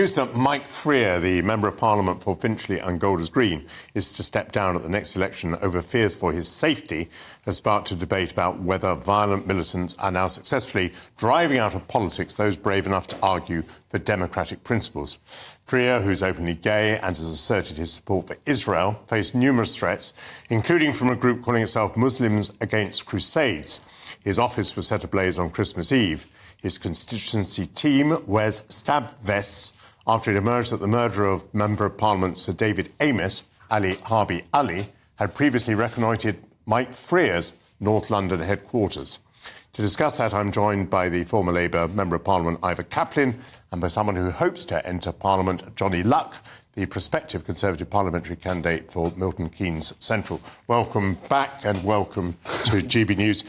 news that Mike Freer, the Member of Parliament for Finchley and Golders Green, is to step down at the next election over fears for his safety has sparked a debate about whether violent militants are now successfully driving out of politics those brave enough to argue for democratic principles. Freer, who's openly gay and has asserted his support for Israel, faced numerous threats, including from a group calling itself Muslims Against Crusades. His office was set ablaze on Christmas Eve. His constituency team wears stab vests after it emerged that the murderer of Member of Parliament Sir David Amess, Ali Harbi Ali, had previously reconnoitred Mike Freer's North London headquarters. To discuss that, I'm joined by the former Labour Member of Parliament Ivor Caplin and by someone who hopes to enter Parliament, Johnny Luck, the prospective Conservative Parliamentary Candidate for Milton Keynes Central. Welcome back and welcome to GB News.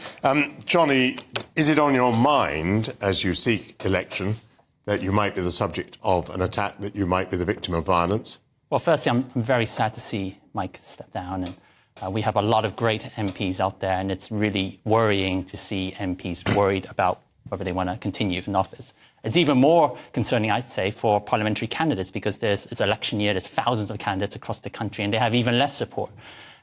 Johnny, is it on your mind, as you seek election, that you might be the subject of an attack, that you might be the victim of violence? Well, firstly, I'm very sad to see Mike step down. And we have a lot of great MPs out there, and it's really worrying to see MPs worried about whether they want to continue in office. It's even more concerning, I'd say, for parliamentary candidates, because it's election year, there's thousands of candidates across the country, and they have even less support.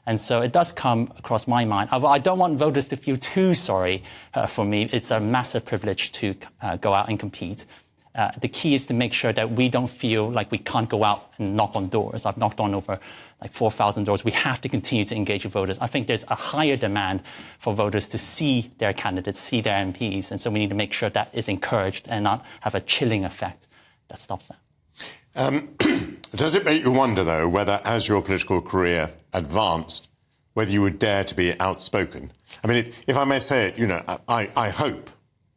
And so it does come across my mind. I don't want voters to feel too sorry for me. It's a massive privilege to go out and compete. The key is to make sure that we don't feel like we can't go out and knock on doors. I've knocked on over like 4,000 doors. We have to continue to engage with voters. I think there's a higher demand for voters to see their candidates, see their MPs. And so we need to make sure that is encouraged and not have a chilling effect that stops that. Does it make you wonder, though, whether, as your political career advanced, whether you would dare to be outspoken? I mean, if I may say it, you know, I hope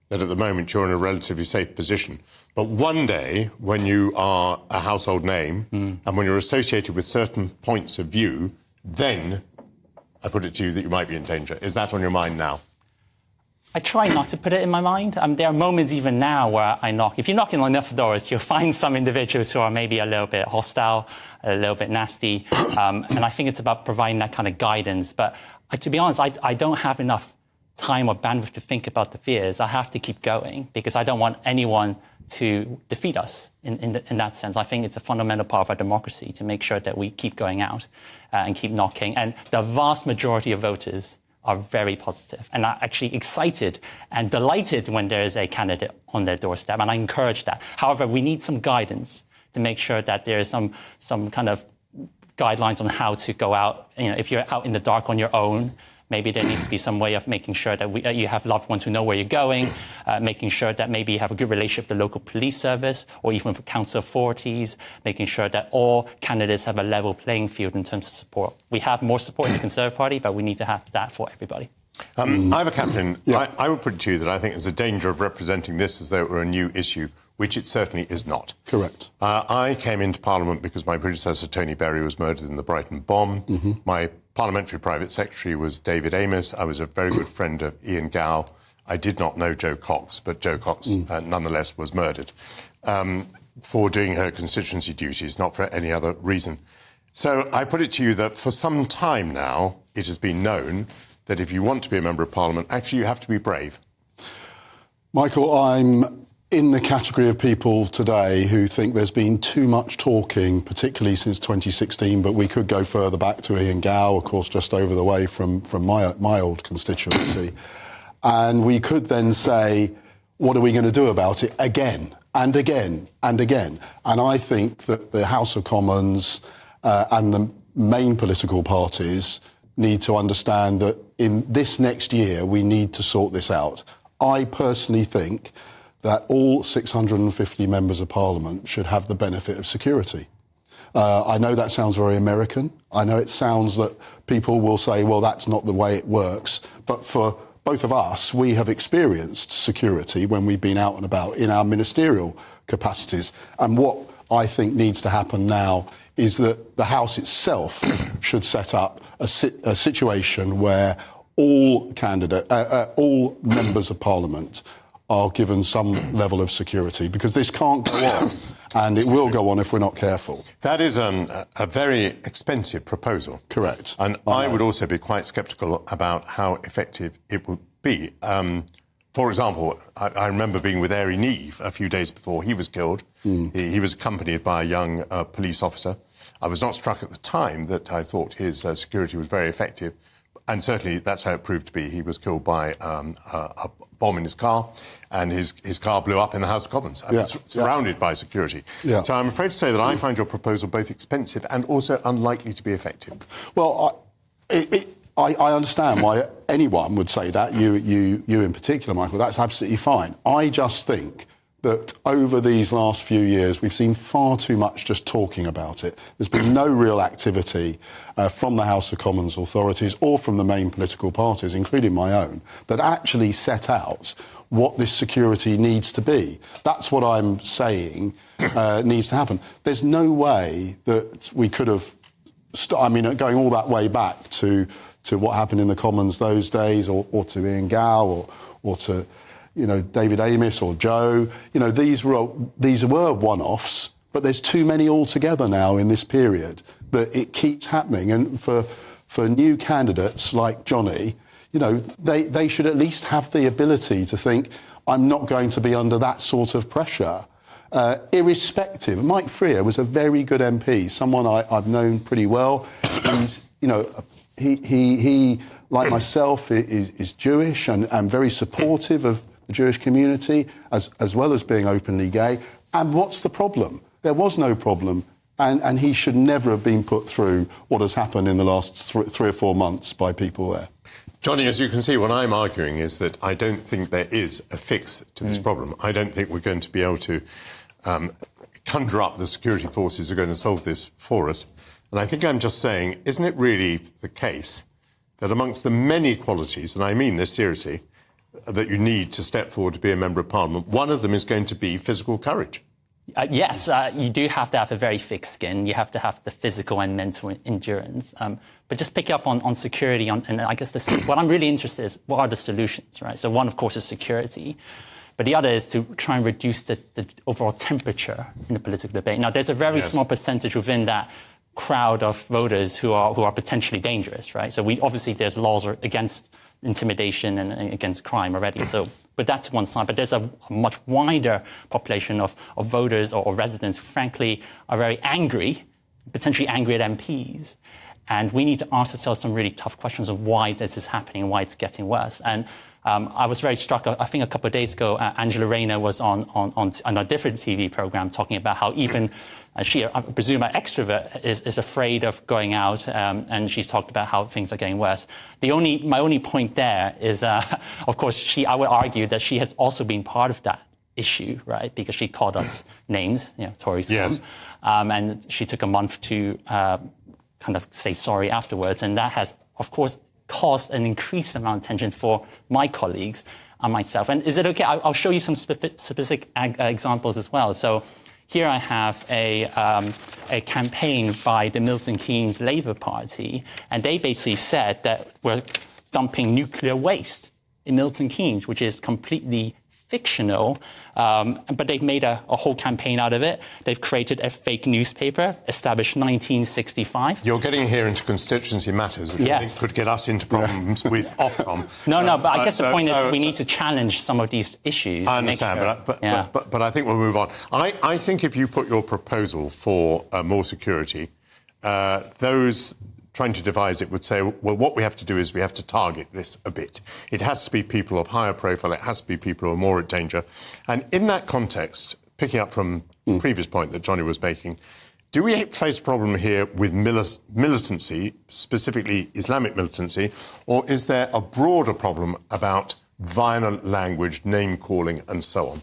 that at the moment you're in a relatively safe position. But one day, when you are a household name and when you're associated with certain points of view, then I put it to you that you might be in danger. Is that on your mind now? I try not to put it in my mind. There are moments even now where I knock. If you're knocking on enough doors, you'll find some individuals who are maybe a little bit hostile, a little bit nasty. And I think it's about providing that kind of guidance. But to be honest, I don't have enough time or bandwidth to think about the fears. I have to keep going because I don't want anyone to defeat us in that sense. I think it's a fundamental part of our democracy to make sure that we keep going out and keep knocking. And the vast majority of voters are very positive and are actually excited and delighted when there is a candidate on their doorstep. And I encourage that. However, we need some guidance to make sure that there is some kind of guidelines on how to go out. You know, if you're out in the dark on your own, maybe there needs to be some way of making sure that you have loved ones who know where you're going, making sure that maybe you have a good relationship with the local police service or even with council authorities, making sure that all candidates have a level playing field in terms of support. We have more support in the Conservative Party, but we need to have that for everybody. Ivor Caplin, I would put it to you that I think there's a danger of representing this as though it were a new issue, which it certainly is not. Correct. I came into Parliament because my predecessor, Tony Berry, was murdered in the Brighton bomb. My parliamentary private secretary was David Amess. I was a very good friend of Ian Gow. I did not know Jo Cox, but Jo Cox nonetheless was murdered for doing her constituency duties, not for any other reason. So I put it to you that for some time now, it has been known that if you want to be a Member of Parliament, actually you have to be brave. Michael, I'm in the category of people today who think there's been too much talking, particularly since 2016, but we could go further back to Ian Gow, of course, just over the way from my old constituency. And we could then say, what are we going to do about it again and again and again? And I think that the House of Commons and the main political parties need to understand that in this next year, we need to sort this out. I personally think that all 650 members of Parliament should have the benefit of security. I know that sounds very American. I know it sounds that people will say, well, that's not the way it works. But for both of us, we have experienced security when we've been out and about in our ministerial capacities. And what I think needs to happen now is that the House itself should set up a situation where all members of Parliament are given some level of security, because this can't go on, and it will go on if we're not careful. That is a very expensive proposal. Correct. And I would also be quite sceptical about how effective it would be. For example, I remember being with Ari Neve a few days before he was killed. He was accompanied by a young police officer. I was not struck at the time that I thought his security was very effective, and certainly that's how it proved to be. He was killed by a bomb in his car, and his car blew up in the House of Commons, surrounded by security. Yeah. So I'm afraid to say that I find your proposal both expensive and also unlikely to be effective. Well, I understand why anyone would say that, you in particular, Michael. That's absolutely fine. I just think that over these last few years, we've seen far too much just talking about it. There's been no real activity from the House of Commons authorities or from the main political parties, including my own, that actually set out what this security needs to be. That's what I'm saying needs to happen. There's no way that we could have... going all that way back to what happened in the Commons those days, or to Ian Gow, or to, David Amis or Joe. These were one-offs, but there's too many altogether now in this period that it keeps happening. And for new candidates like Johnny, they should at least have the ability to think, I'm not going to be under that sort of pressure. Irrespective. Mike Freer was a very good MP, someone I've known pretty well. He's, he like myself, is Jewish and very supportive of the Jewish community, as well as being openly gay. And what's the problem? There was no problem, and he should never have been put through what has happened in the last 3 or 4 months by people there. Johnny, as you can see, what I'm arguing is that I don't think there is a fix to this problem. I don't think we're going to be able to conjure up the security forces who are going to solve this for us. And I think I'm just saying, isn't it really the case that amongst the many qualities, and I mean this seriously, that you need to step forward to be a Member of Parliament, one of them is going to be physical courage? Yes, you do have to have a very thick skin. You have to have the physical and mental endurance. But just pick up on security, and I guess what I'm really interested in is what are the solutions, right? So one, of course, is security. But the other is to try and reduce the overall temperature in the political debate. Now, there's a very small percentage within that crowd of voters who are potentially dangerous, right? So obviously there's laws against intimidation and against crime already. But that's one side. But there's a much wider population of voters or residents who, frankly, are very angry, potentially angry at MPs. And we need to ask ourselves some really tough questions of why this is happening and why it's getting worse. And I was very struck, I think a couple of days ago, Angela Rayner was on a different TV programme talking about how even she, I presume an extrovert, is afraid of going out, and she's talked about how things are getting worse. My only point there is, of course, I would argue that she has also been part of that issue, right? Because she called us names, Tories. Yes. And she took a month to kind of say sorry afterwards, and that has, of course, caused an increased amount of tension for my colleagues and myself. And is it okay? I'll show you some specific examples as well. So here I have a campaign by the Milton Keynes Labour Party, and they basically said that we're dumping nuclear waste in Milton Keynes, which is completely fictional, but they've made a whole campaign out of it. They've created a fake newspaper, established 1965. You're getting here into constituency matters, which I think could get us into problems with Ofcom. No, but I guess the point is we need to challenge some of these issues. I understand, but I think we'll move on. I think if you put your proposal for more security, those trying to devise it would say, well, what we have to do is we have to target this a bit. It has to be people of higher profile. It has to be people who are more at danger. And in that context, picking up from the previous point that Johnny was making, do we face a problem here with militancy, specifically Islamic militancy, or is there a broader problem about violent language, name-calling and so on?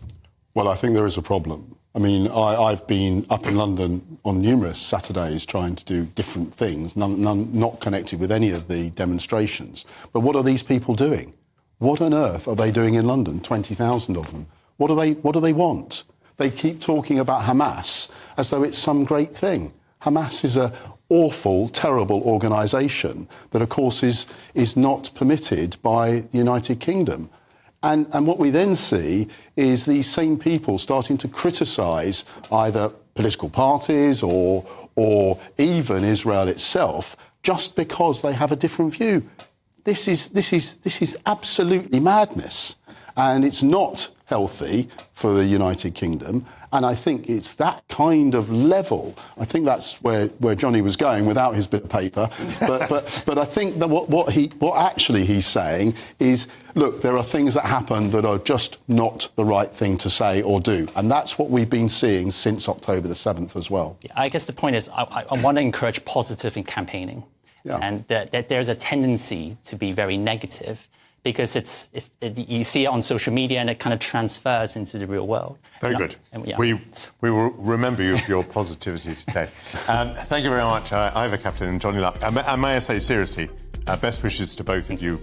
Well, I think there is a problem. I mean, I've been up in London on numerous Saturdays trying to do different things, none not connected with any of the demonstrations. But what are these people doing? What on earth are they doing in London? 20,000 of them. What do they want? They keep talking about Hamas as though it's some great thing. Hamas is an awful, terrible organisation that, of course, is not permitted by the United Kingdom. And what we then see is these same people starting to criticise either political parties or even Israel itself just because they have a different view. This is absolutely madness. And it's not healthy for the United Kingdom. And I think it's that kind of level. I think that's where Johnny was going without his bit of paper. But I think that what actually he's saying is, look, there are things that happen that are just not the right thing to say or do. And that's what we've been seeing since October the 7th as well. Yeah, I guess the point is I want to encourage positive in campaigning. Yeah. And that there's a tendency to be very negative because you see it on social media and it kind of transfers into the real world. Very good. We will remember you for your positivity today. Thank you very much, Ivor Caplin and Johnny Luck. And may I say seriously, best wishes to both of you.